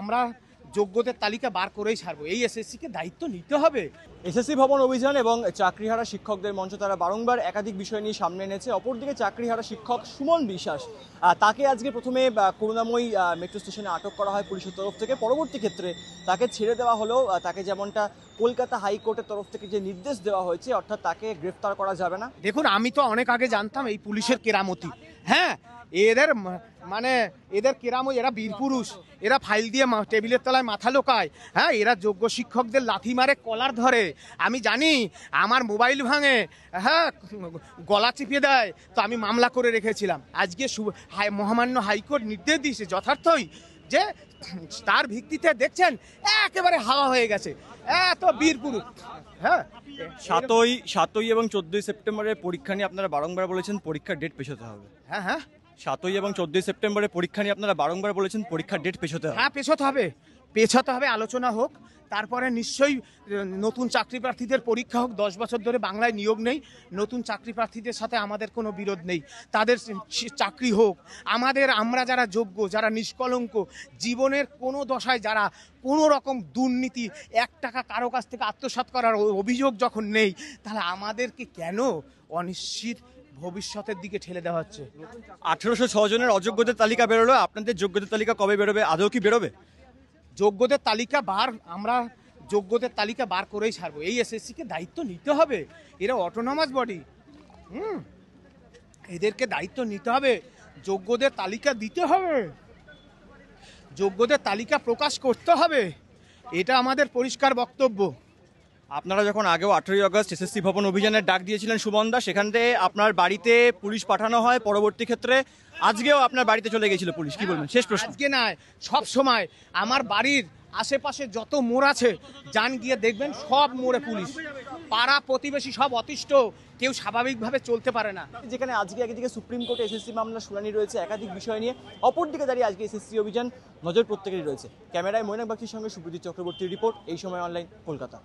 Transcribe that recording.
আমরা যোগ্যদের তালিকা বার করেই ছাড়বো। এই এসএসসিকে দায়িত্ব নিতে হবে। এসএসসি ভবন অভিযান এবং চাকরিহারা শিক্ষকদের মঞ্চ তারা বারংবার একাধিক বিষয় নিয়ে সামনে এনেছে। অপরদিকে চাকরিহারা শিক্ষক সুমন বিশ্বাস, তাকে আজকে প্রথমে করুণাময়ী মেট্রো স্টেশনে আটক করা হয় পুলিশের তরফ থেকে। পরবর্তী ক্ষেত্রে তাকে ছেড়ে দেওয়া হলেও তাকে যেমনটা কলকাতা হাইকোর্টের তরফ থেকে যে নির্দেশ দেওয়া হয়েছে, অর্থাৎ তাকে গ্রেফতার করা যাবে না। দেখুন, আমি তো অনেক আগে জানতাম এই পুলিশের কেরামতি। হ্যাঁ, এদের মানে এদের কেরামতি, এরা বীরপুরুষ, এরা ফাইল দিয়ে টেবিলের তলায় মাথা লোকায়। হ্যাঁ, এরা যোগ্য শিক্ষকদের লাথি মারে, কলার ধরে। আমি জানি আমার মোবাইল ভাঙে, হ্যাঁ, গলা চিপিয়ে দেয়, তো আমি মামলা করে রেখেছিলাম। আজকে মহামান্য হাইকোর্ট নির্দেশ দিয়েছে যথার্থই, যে তার ভিত্তিতে দেখছেন একেবারে হাওয়া হয়ে গেছে এত বীরপুরুষ। হ্যাঁ, 7ই এবং 14ই সেপ্টেম্বরের পরীক্ষা নিয়ে আপনারা বারংবার বলেছেন পরীক্ষার ডেট পেছোতে হবে। হ্যাঁ হ্যাঁ, 7ই এবং 14ই সেপ্টেম্বরের পরীক্ষা নিয়ে আপনারা বারংবার বলেছেন পরীক্ষার ডেট পেছোতে হবে। হ্যাঁ, পেছোতে হবে, আলোচনা হোক। তারপরে নিশ্চয়ই নতুন চাকরি প্রার্থীদের পরীক্ষা হোক। 10 বছর ধরে বাংলায় নিয়োগ নেই, নতুন চাকরি প্রার্থীদের সাথে আমাদের কোনো বিরোধ নেই, তাদের চাকরি হোক। আমরা যারা যোগ্য, যারা নিষ্কলঙ্ক, জীবনের কোনো দশায় যারা কোনো রকম দুর্নীতি, 1 টাকা কারো কাছ থেকে আত্মসাৎ করার অভিযোগ যখন নেই, তাহলে আমাদেরকে কেন অনিশ্চিত ভবিষ্যতের দিকে ঠেলে দেওয়া হচ্ছে? 1806 জনের অযোগ্যদের তালিকা বেরোলো, আপনাদের যোগ্যদের তালিকা কবে বেরোবে? আদৌ কি বেরোবে? আমরা যোগ্যদের তালিকা বার করেই ছাড়বো। এই এসএসসিকে দায়িত্ব নিতে হবে। এরা অটোনমাস বডি, এদেরকে দায়িত্ব নিতে হবে। যোগ্যদের তালিকা দিতে হবে, যোগ্যদের তালিকা প্রকাশ করতে হবে, এটা আমাদের পরিষ্কার বক্তব্য। আপনারা যখন আগেও 18ই আগস্ট এসএসসি ভবন অভিযানের ডাক দিয়েছিলেন সুমন দা, সেখান থেকে আপনার বাড়িতে পুলিশ পাঠানো হয়, পরবর্তী ক্ষেত্রে আজকেও আপনার বাড়িতে চলে গেছিল পুলিশ, কি বলবেন? শেষ প্রশ্ন। আজকে নয়, সব সময় আমার বাড়ির আশেপাশে যত মোড় আছে যান গিয়ে দেখবেন, সব মোড়ে পুলিশ। পাড়া প্রতিবেশী সব অতিষ্ঠ, কেউ স্বাভাবিকভাবে চলতে পারে না। যেখানে আজকে একদিকে সুপ্রিম কোর্টে এসএসসি মামলা শুনানি রয়েছে একাধিক বিষয় নিয়ে, অপরদিকে দাঁড়িয়ে আজকে এসএসসি অভিযান, নজর প্রত্যেকেরই রয়েছে। ক্যামেরায় মৈনাক বাগচির সঙ্গে সুপ্রজিৎ চক্রবর্তীর রিপোর্ট, এই সময় অনলাইন, কলকাতা।